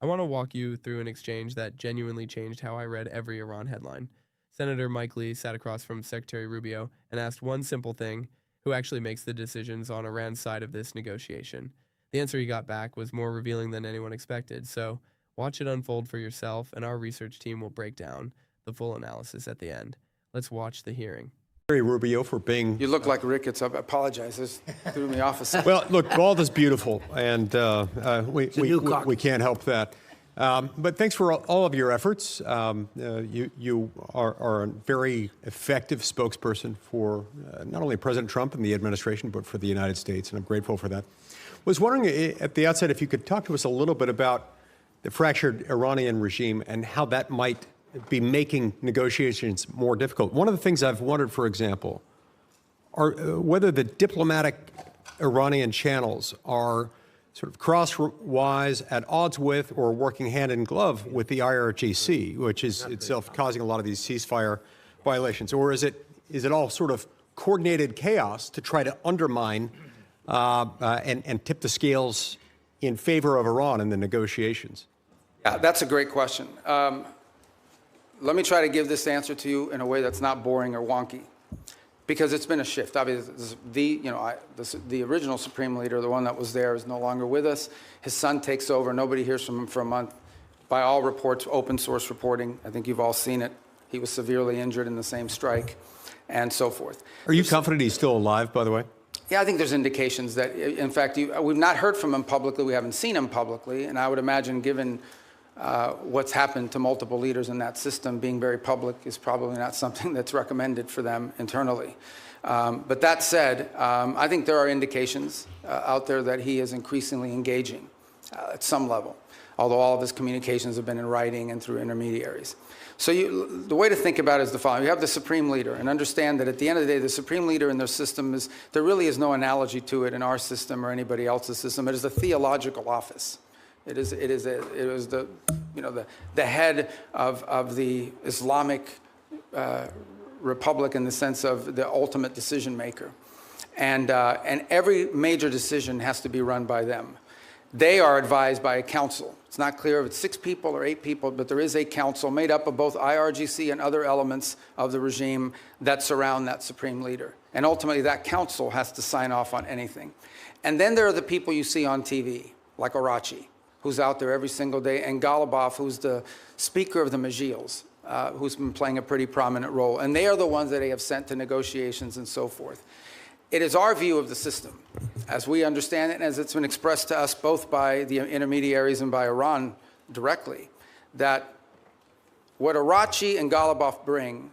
I want to walk you through an exchange that genuinely changed how I read every Iran headline. Senator Mike Lee sat across from Secretary Rubio and asked one simple thing: who actually makes the decisions on Iran's side of this negotiation? The answer he got back was more revealing than anyone expected, so watch it unfold for yourself, and our research team will break down the full analysis at the end. Let's watch the hearing. Rubio for being. You look like rickets. I apologize. This threw me off a second. Well, look, bald is beautiful, and we can't help that. But thanks for all of your efforts. You are a very effective spokesperson for not only President Trump and the administration, but for the United States, and I'm grateful for that. Was wondering at the outset if you could talk to us a little bit about the fractured Iranian regime and how that might be making negotiations more difficult. One of the things I've wondered, for example, are whether the diplomatic Iranian channels are sort of crosswise, at odds with, or working hand in glove with the IRGC, which is itself causing a lot of these ceasefire violations, or is it all sort of coordinated chaos to try to undermine and tip the scales in favor of Iran in the negotiations? Yeah, that's a great question. Let me try to give this answer to you in a way that's not boring or wonky, because it's been a shift. Obviously, the original Supreme Leader, the one that was there, is no longer with us. His son takes over. Nobody hears from him for a month. By all reports, open source reporting, I think you've all seen it. He was severely injured in the same strike, and so forth. Are you confident he's still alive, by the way? Yeah, I think there's indications that, in fact, we've not heard from him publicly. We haven't seen him publicly, and I would imagine, given what's happened to multiple leaders in that system, being very public is probably not something that's recommended for them internally. But that said, I think there are indications out there that he is increasingly engaging at some level, although all of his communications have been in writing and through intermediaries. So the way to think about it is the following. You have the Supreme Leader, and understand that at the end of the day, the Supreme Leader in their system there really is no analogy to it in our system or anybody else's system. It is a theological office. It was the head of the Islamic Republic in the sense of the ultimate decision maker, and every major decision has to be run by them. They are advised by a council. It's not clear if it's 6 people or 8 people, but there is a council made up of both IRGC and other elements of the regime that surround that Supreme Leader. And ultimately, that council has to sign off on anything. And then there are the people you see on TV, like Arachi, who's out there every single day, and Ghalibaf, who's the Speaker of the Majlis, who's been playing a pretty prominent role. And they are the ones that they have sent to negotiations and so forth. It is our view of the system, as we understand it, and as it's been expressed to us both by the intermediaries and by Iran directly, that what Arachi and Ghalibaf bring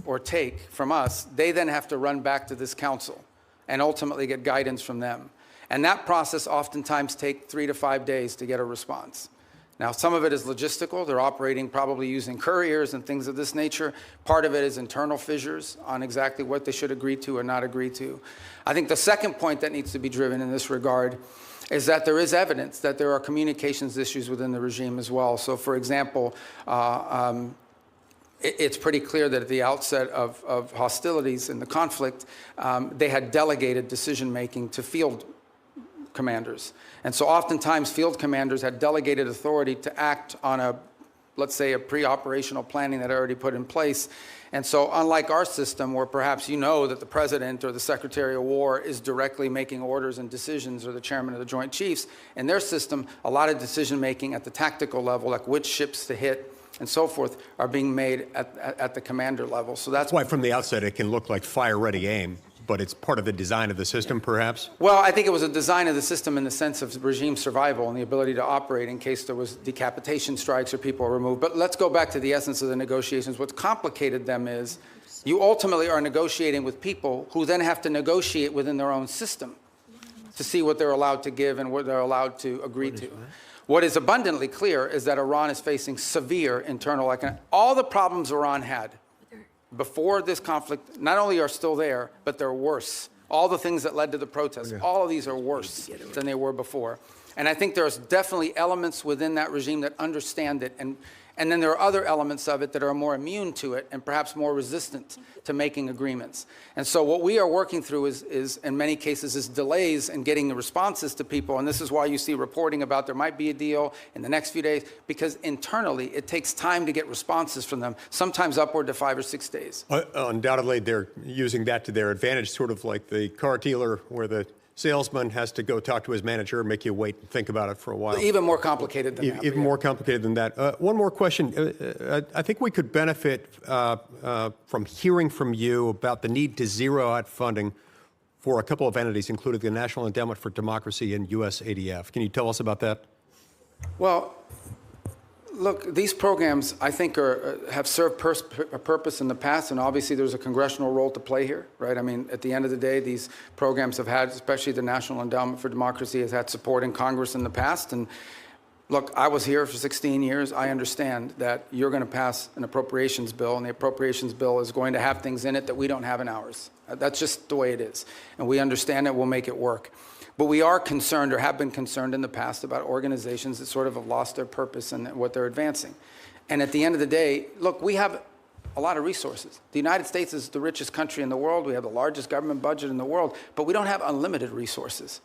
or take from us, they then have to run back to this council and ultimately get guidance from them. And that process oftentimes takes 3 to 5 days to get a response. Now, some of it is logistical. They're operating probably using couriers and things of this nature. Part of it is internal fissures on exactly what they should agree to or not agree to. I think the second point that needs to be driven in this regard is that there is evidence that there are communications issues within the regime as well. So, for example, it's pretty clear that at the outset of hostilities in the conflict, they had delegated decision-making to field commanders. And so oftentimes field commanders had delegated authority to act on let's say a pre-operational planning that already put in place. And so unlike our system, where perhaps you know that the president or the Secretary of War is directly making orders and decisions, or the chairman of the Joint Chiefs, in their system, a lot of decision-making at the tactical level, like which ships to hit and so forth, are being made at the commander level. So that's why from the outset it can look like fire-ready aim, but it's part of the design of the system, perhaps? Well, I think it was a design of the system in the sense of regime survival and the ability to operate in case there was decapitation strikes or people were removed. But let's go back to the essence of the negotiations. What's complicated them is you ultimately are negotiating with people who then have to negotiate within their own system to see what they're allowed to give and what they're allowed to agree to. What is abundantly clear is that Iran is facing severe internal economic. All the problems Iran had before this conflict not only are still there, but they're worse. All the things that led to the protests, all of these are worse than they were before. And I think there's definitely elements within that regime that understand it. And then there are other elements of it that are more immune to it and perhaps more resistant to making agreements. And so what we are working through is in many cases, is delays in getting the responses to people. And this is why you see reporting about there might be a deal in the next few days, because internally it takes time to get responses from them, sometimes upward to 5 or 6 days. Undoubtedly, they're using that to their advantage, sort of like the car dealer where the salesman has to go talk to his manager and make you wait and think about it for a while. Even more complicated than that. Even more complicated than that. One more question. I think we could benefit from hearing from you about the need to zero out funding for a couple of entities, including the National Endowment for Democracy and USADF. Can you tell us about that? Well, look, these programs, I think, have served a purpose in the past, and obviously there's a congressional role to play here, right? I mean, at the end of the day, these programs have had, especially the National Endowment for Democracy, has had support in Congress in the past. And look, I was here for 16 years. I understand that you're going to pass an appropriations bill, and the appropriations bill is going to have things in it that we don't have in ours. That's just the way it is. And we understand it. We'll make it work. But we are concerned, or have been concerned in the past, about organizations that sort of have lost their purpose and what they're advancing. And at the end of the day, look, we have a lot of resources. The United States is the richest country in the world. We have the largest government budget in the world, but we don't have unlimited resources.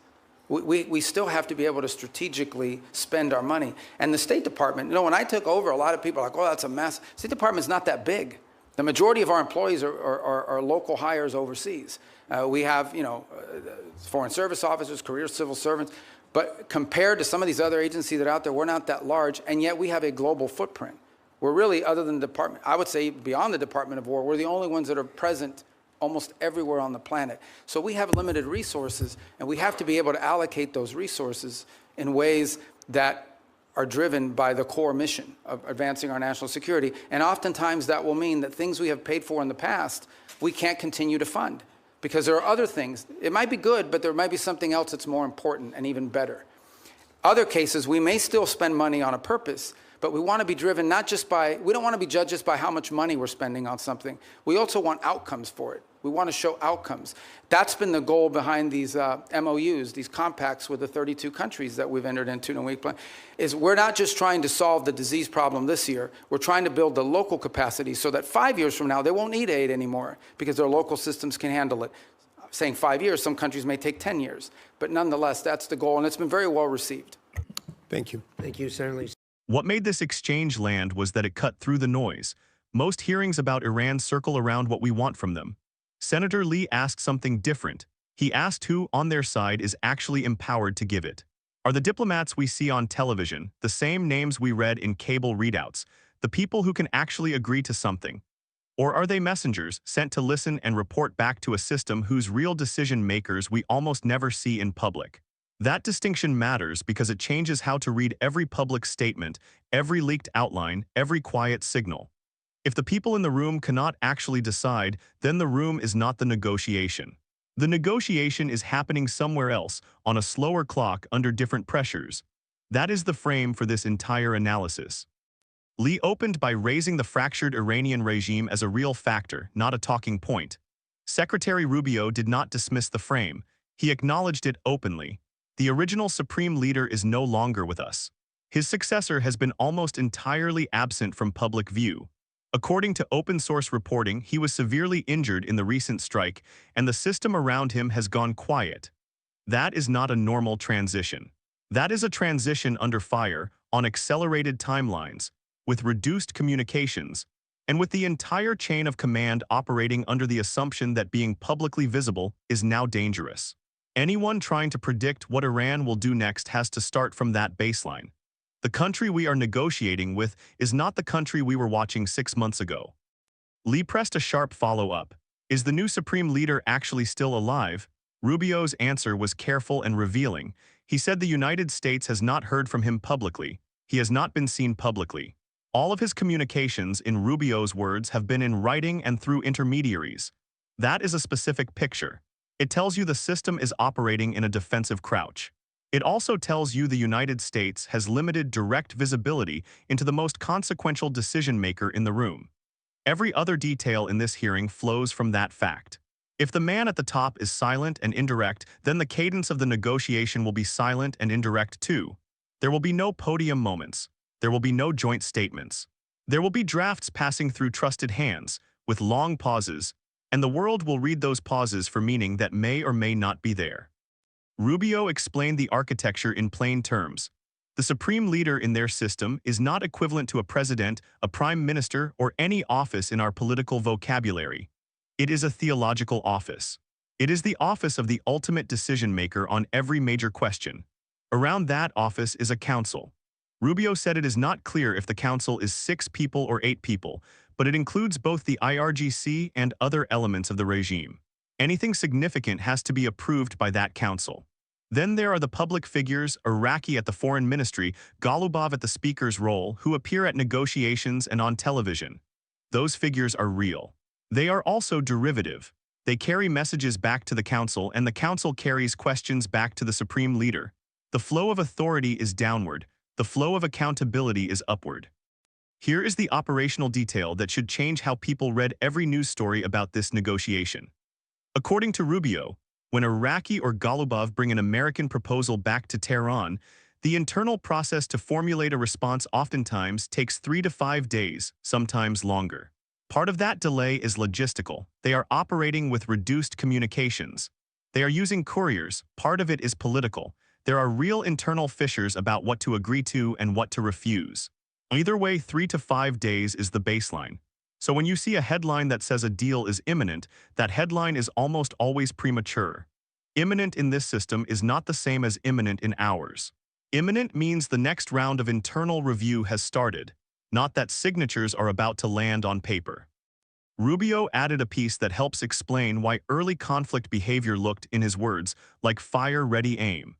We still have to be able to strategically spend our money. And the State Department, you know, when I took over, a lot of people are like, oh, that's a mess. State Department's not that big. The majority of our employees are local hires overseas. We have, you know, foreign service officers, career civil servants, but compared to some of these other agencies that are out there, we're not that large, and yet we have a global footprint. We're really, other than the department, I would say beyond the Department of War, we're the only ones that are present almost everywhere on the planet. So we have limited resources, and we have to be able to allocate those resources in ways that are driven by the core mission of advancing our national security. And oftentimes that will mean that things we have paid for in the past, we can't continue to fund. Because there are other things. It might be good, but there might be something else that's more important and even better. Other cases, we may still spend money on a purpose, but we want to be driven not just by, we don't want to be judged just by how much money we're spending on something. We also want outcomes for it. We want to show outcomes. That's been the goal behind these MOUs, these compacts with the 32 countries that we've entered into in a week plan, is we're not just trying to solve the disease problem this year. We're trying to build the local capacity so that 5 years from now, they won't need aid anymore because their local systems can handle it. Saying 5 years, some countries may take 10 years. But nonetheless, that's the goal, and it's been very well received. Thank you. Thank you, Senator Lee. What made this exchange land was that it cut through the noise. Most hearings about Iran circle around what we want from them. Senator Lee asked something different. He asked who, on their side, is actually empowered to give it. Are the diplomats we see on television, the same names we read in cable readouts, the people who can actually agree to something? Or are they messengers sent to listen and report back to a system whose real decision makers we almost never see in public? That distinction matters because it changes how to read every public statement, every leaked outline, every quiet signal. If the people in the room cannot actually decide, then the room is not the negotiation. The negotiation is happening somewhere else, on a slower clock under different pressures. That is the frame for this entire analysis. Lee opened by raising the fractured Iranian regime as a real factor, not a talking point. Secretary Rubio did not dismiss the frame. He acknowledged it openly. The original supreme leader is no longer with us. His successor has been almost entirely absent from public view. According to open-source reporting, he was severely injured in the recent strike, and the system around him has gone quiet. That is not a normal transition. That is a transition under fire, on accelerated timelines, with reduced communications, and with the entire chain of command operating under the assumption that being publicly visible is now dangerous. Anyone trying to predict what Iran will do next has to start from that baseline. The country we are negotiating with is not the country we were watching 6 months ago. Lee pressed a sharp follow-up. Is the new supreme leader actually still alive? Rubio's answer was careful and revealing. He said the United States has not heard from him publicly. He has not been seen publicly. All of his communications, in Rubio's words, have been in writing and through intermediaries. That is a specific picture. It tells you the system is operating in a defensive crouch. It also tells you the United States has limited direct visibility into the most consequential decision-maker in the room. Every other detail in this hearing flows from that fact. If the man at the top is silent and indirect, then the cadence of the negotiation will be silent and indirect too. There will be no podium moments. There will be no joint statements. There will be drafts passing through trusted hands, with long pauses, and the world will read those pauses for meaning that may or may not be there. Rubio explained the architecture in plain terms. The supreme leader in their system is not equivalent to a president, a prime minister, or any office in our political vocabulary. It is a theological office. It is the office of the ultimate decision-maker on every major question. Around that office is a council. Rubio said it is not clear if the council is 6 people or 8 people, but it includes both the IRGC and other elements of the regime. Anything significant has to be approved by that council. Then there are the public figures, Iraqi at the foreign ministry, Golubov at the speaker's role, who appear at negotiations and on television. Those figures are real. They are also derivative. They carry messages back to the council, and the council carries questions back to the supreme leader. The flow of authority is downward. The flow of accountability is upward. Here is the operational detail that should change how people read every news story about this negotiation. According to Rubio, when Iraqi or Golubov bring an American proposal back to Tehran, the internal process to formulate a response oftentimes takes 3 to 5 days, sometimes longer. Part of that delay is logistical. They are operating with reduced communications. They are using couriers. Part of it is political. There are real internal fissures about what to agree to and what to refuse. Either way, 3 to 5 days is the baseline. So when you see a headline that says a deal is imminent, that headline is almost always premature. Imminent in this system is not the same as imminent in ours. Imminent means the next round of internal review has started, not that signatures are about to land on paper. Rubio added a piece that helps explain why early conflict behavior looked, in his words, like fire ready aim.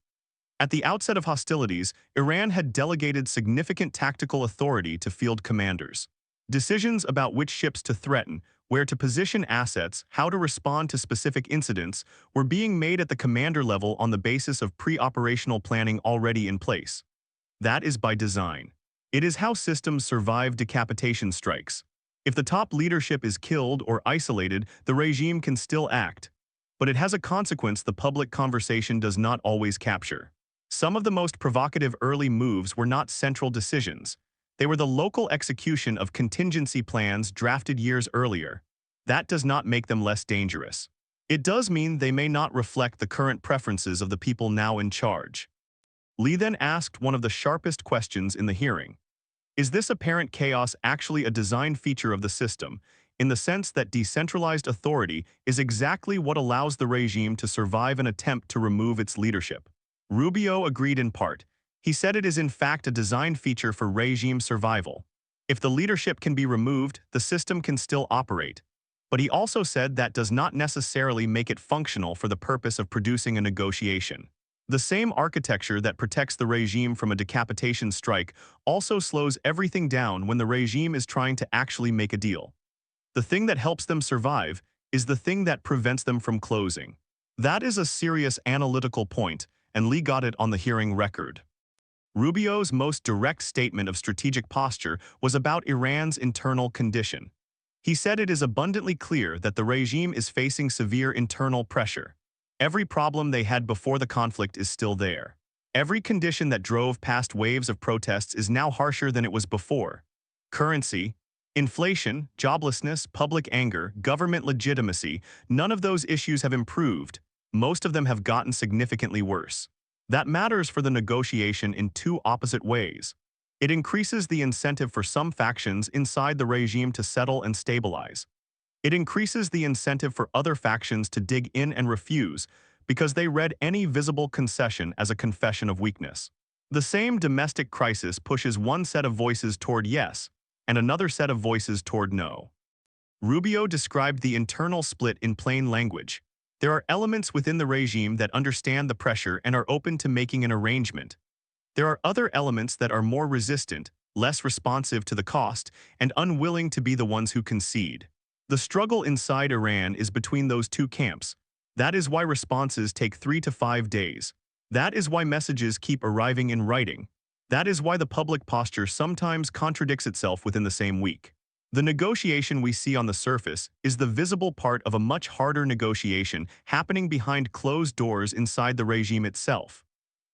At the outset of hostilities, Iran had delegated significant tactical authority to field commanders. Decisions about which ships to threaten, where to position assets, how to respond to specific incidents were being made at the commander level on the basis of pre-operational planning already in place. That is by design. It is how systems survive decapitation strikes. If the top leadership is killed or isolated, the regime can still act. But it has a consequence the public conversation does not always capture. Some of the most provocative early moves were not central decisions. They were the local execution of contingency plans drafted years earlier. That does not make them less dangerous. It does mean they may not reflect the current preferences of the people now in charge. Lee then asked one of the sharpest questions in the hearing. Is this apparent chaos actually a design feature of the system, in the sense that decentralized authority is exactly what allows the regime to survive an attempt to remove its leadership? Rubio agreed in part. He said it is in fact a design feature for regime survival. If the leadership can be removed, the system can still operate. But he also said that does not necessarily make it functional for the purpose of producing a negotiation. The same architecture that protects the regime from a decapitation strike also slows everything down when the regime is trying to actually make a deal. The thing that helps them survive is the thing that prevents them from closing. That is a serious analytical point, and Lee got it on the hearing record. Rubio's most direct statement of strategic posture was about Iran's internal condition. He said it is abundantly clear that the regime is facing severe internal pressure. Every problem they had before the conflict is still there. Every condition that drove past waves of protests is now harsher than it was before. Currency, inflation, joblessness, public anger, government legitimacy, none of those issues have improved. Most of them have gotten significantly worse. That matters for the negotiation in 2 opposite ways. It increases the incentive for some factions inside the regime to settle and stabilize. It increases the incentive for other factions to dig in and refuse, because they read any visible concession as a confession of weakness. The same domestic crisis pushes one set of voices toward yes, and another set of voices toward no. Rubio described the internal split in plain language. There are elements within the regime that understand the pressure and are open to making an arrangement. There are other elements that are more resistant, less responsive to the cost, and unwilling to be the ones who concede. The struggle inside Iran is between those 2 camps. That is why responses take 3 to 5 days. That is why messages keep arriving in writing. That is why the public posture sometimes contradicts itself within the same week. The negotiation we see on the surface is the visible part of a much harder negotiation happening behind closed doors inside the regime itself.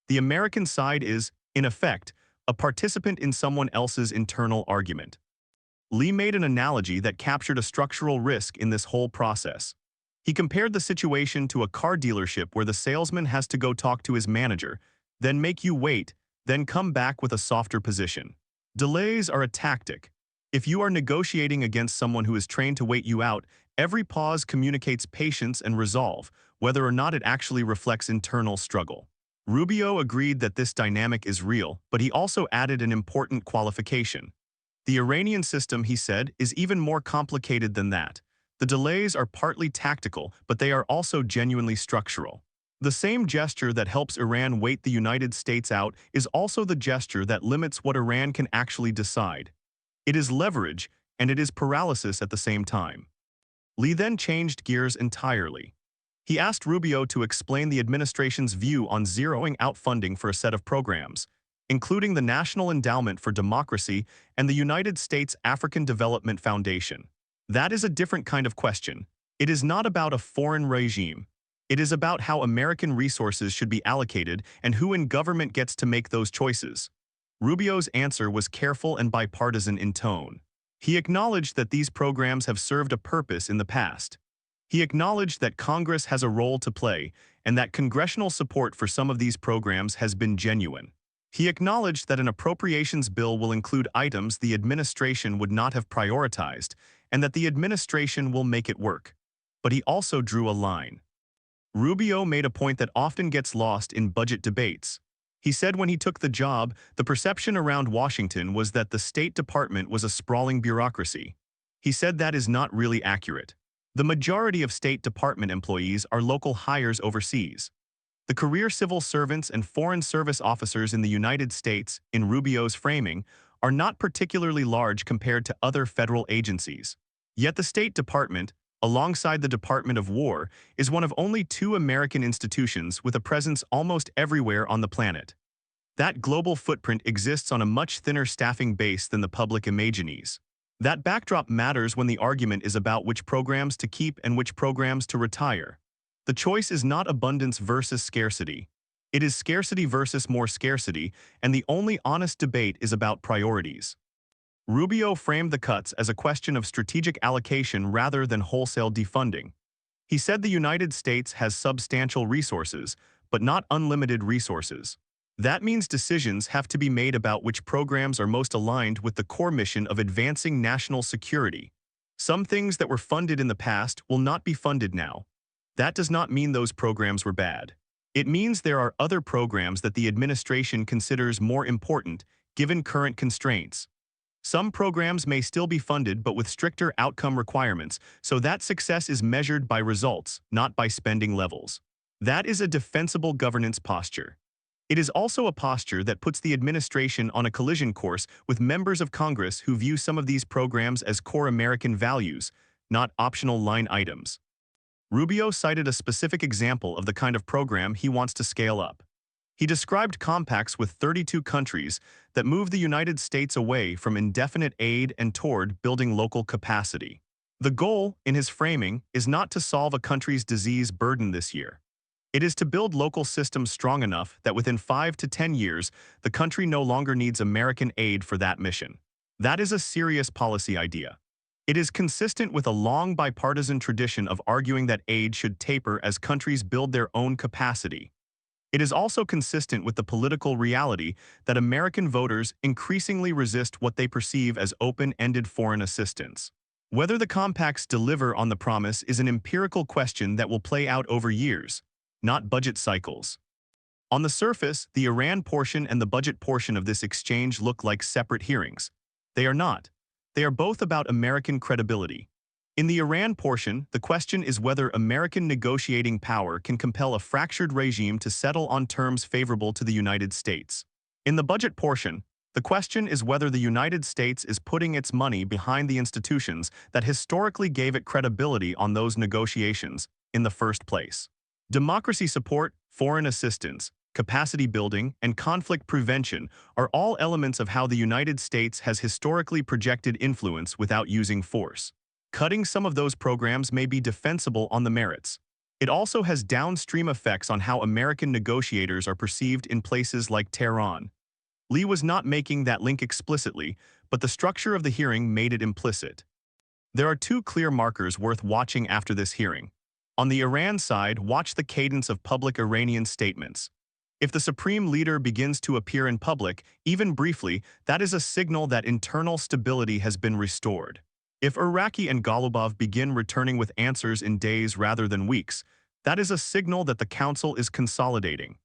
The American side is, in effect, a participant in someone else's internal argument. Lee made an analogy that captured a structural risk in this whole process. He compared the situation to a car dealership where the salesman has to go talk to his manager, then make you wait, then come back with a softer position. Delays are a tactic. If you are negotiating against someone who is trained to wait you out, every pause communicates patience and resolve, whether or not it actually reflects internal struggle. Rubio agreed that this dynamic is real, but he also added an important qualification. The Iranian system, he said, is even more complicated than that. The delays are partly tactical, but they are also genuinely structural. The same gesture that helps Iran wait the United States out is also the gesture that limits what Iran can actually decide. It is leverage, and it is paralysis at the same time. Lee then changed gears entirely. He asked Rubio to explain the administration's view on zeroing out funding for a set of programs, including the National Endowment for Democracy and the United States African Development Foundation. That is a different kind of question. It is not about a foreign regime. It is about how American resources should be allocated and who in government gets to make those choices. Rubio's answer was careful and bipartisan in tone. He acknowledged that these programs have served a purpose in the past. He acknowledged that Congress has a role to play and that congressional support for some of these programs has been genuine. He acknowledged that an appropriations bill will include items the administration would not have prioritized and that the administration will make it work. But he also drew a line. Rubio made a point that often gets lost in budget debates. He said when he took the job, the perception around Washington was that the State Department was a sprawling bureaucracy. He said that is not really accurate. The majority of State Department employees are local hires overseas. The career civil servants and foreign service officers in the United States, in Rubio's framing, are not particularly large compared to other federal agencies. Yet the State Department, alongside the Department of War, is one of only 2 American institutions with a presence almost everywhere on the planet. That global footprint exists on a much thinner staffing base than the public imagines. That backdrop matters when the argument is about which programs to keep and which programs to retire. The choice is not abundance versus scarcity. It is scarcity versus more scarcity, and the only honest debate is about priorities. Rubio framed the cuts as a question of strategic allocation rather than wholesale defunding. He said the United States has substantial resources, but not unlimited resources. That means decisions have to be made about which programs are most aligned with the core mission of advancing national security. Some things that were funded in the past will not be funded now. That does not mean those programs were bad. It means there are other programs that the administration considers more important, given current constraints. Some programs may still be funded but with stricter outcome requirements, so that success is measured by results, not by spending levels. That is a defensible governance posture. It is also a posture that puts the administration on a collision course with members of Congress who view some of these programs as core American values, not optional line items. Rubio cited a specific example of the kind of program he wants to scale up. He described compacts with 32 countries that move the United States away from indefinite aid and toward building local capacity. The goal, in his framing, is not to solve a country's disease burden this year. It is to build local systems strong enough that within 5 to 10 years, the country no longer needs American aid for that mission. That is a serious policy idea. It is consistent with a long bipartisan tradition of arguing that aid should taper as countries build their own capacity. It is also consistent with the political reality that American voters increasingly resist what they perceive as open-ended foreign assistance. Whether the compacts deliver on the promise is an empirical question that will play out over years, not budget cycles. On the surface, the Iran portion and the budget portion of this exchange look like separate hearings. They are not. They are both about American credibility. In the Iran portion, the question is whether American negotiating power can compel a fractured regime to settle on terms favorable to the United States. In the budget portion, the question is whether the United States is putting its money behind the institutions that historically gave it credibility on those negotiations in the first place. Democracy support, foreign assistance, capacity building, and conflict prevention are all elements of how the United States has historically projected influence without using force. Cutting some of those programs may be defensible on the merits. It also has downstream effects on how American negotiators are perceived in places like Tehran. Lee was not making that link explicitly, but the structure of the hearing made it implicit. There are two clear markers worth watching after this hearing. On the Iran side, watch the cadence of public Iranian statements. If the supreme leader begins to appear in public, even briefly, that is a signal that internal stability has been restored. If Iraqi and Golubov begin returning with answers in days rather than weeks, that is a signal that the council is consolidating.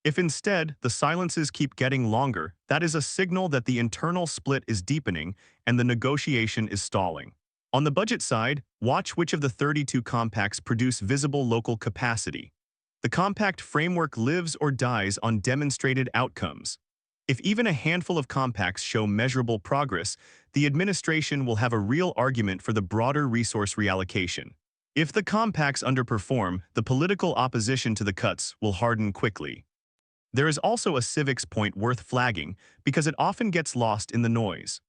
If instead the silences keep getting longer, that is a signal that the internal split is deepening and the negotiation is stalling. On the budget side, watch which of the 32 compacts produce visible local capacity. The compact framework lives or dies on demonstrated outcomes. If even a handful of compacts show measurable progress, the administration will have a real argument for the broader resource reallocation. If the compacts underperform, the political opposition to the cuts will harden quickly. There is also a civics point worth flagging because it often gets lost in the noise.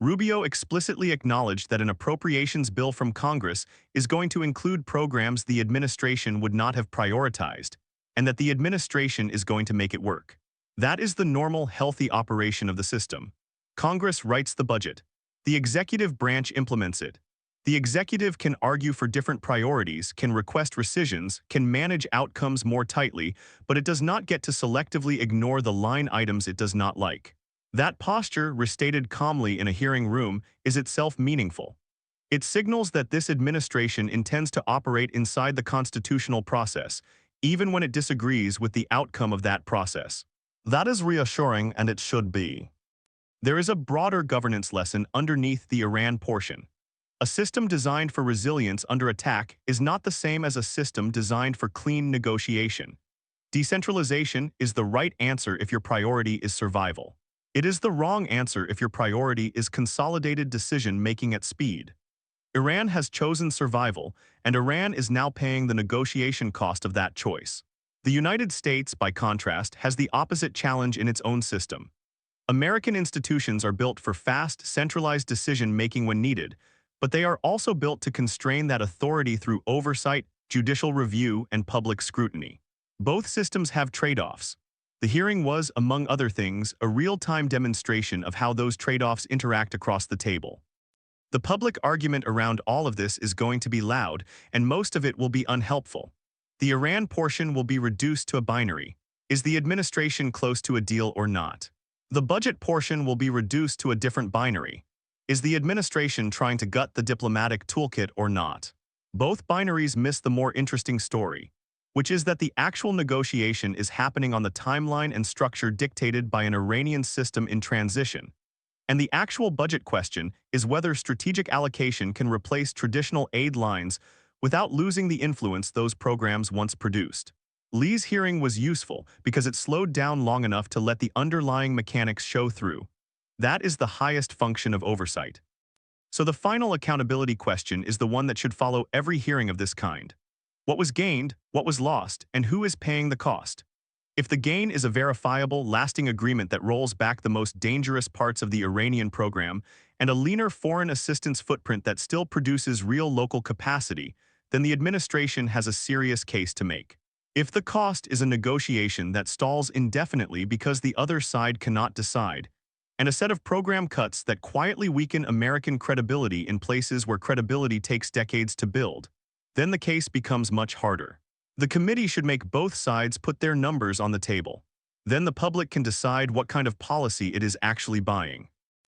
Rubio explicitly acknowledged that an appropriations bill from Congress is going to include programs the administration would not have prioritized, and that the administration is going to make it work. That is the normal, healthy operation of the system. Congress writes the budget. The executive branch implements it. The executive can argue for different priorities, can request rescissions, can manage outcomes more tightly, but it does not get to selectively ignore the line items it does not like. That posture, restated calmly in a hearing room, is itself meaningful. It signals that this administration intends to operate inside the constitutional process, even when it disagrees with the outcome of that process. That is reassuring, and it should be. There is a broader governance lesson underneath the Iran portion. A system designed for resilience under attack is not the same as a system designed for clean negotiation. Decentralization is the right answer if your priority is survival. It is the wrong answer if your priority is consolidated decision-making at speed. Iran has chosen survival, and Iran is now paying the negotiation cost of that choice. The United States, by contrast, has the opposite challenge in its own system. American institutions are built for fast, centralized decision-making when needed, but they are also built to constrain that authority through oversight, judicial review, and public scrutiny. Both systems have trade-offs. The hearing was, among other things, a real-time demonstration of how those trade-offs interact across the table. The public argument around all of this is going to be loud, and most of it will be unhelpful. The Iran portion will be reduced to a binary. Is the administration close to a deal or not? The budget portion will be reduced to a different binary. Is the administration trying to gut the diplomatic toolkit or not? Both binaries miss the more interesting story, which is that the actual negotiation is happening on the timeline and structure dictated by an Iranian system in transition. And the actual budget question is whether strategic allocation can replace traditional aid lines without losing the influence those programs once produced. Lee's hearing was useful because it slowed down long enough to let the underlying mechanics show through. That is the highest function of oversight. So the final accountability question is the one that should follow every hearing of this kind. What was gained, what was lost, and who is paying the cost? If the gain is a verifiable, lasting agreement that rolls back the most dangerous parts of the Iranian program and a leaner foreign assistance footprint that still produces real local capacity, then the administration has a serious case to make. If the cost is a negotiation that stalls indefinitely because the other side cannot decide, and a set of program cuts that quietly weaken American credibility in places where credibility takes decades to build, then the case becomes much harder. The committee should make both sides put their numbers on the table. Then the public can decide what kind of policy it is actually buying.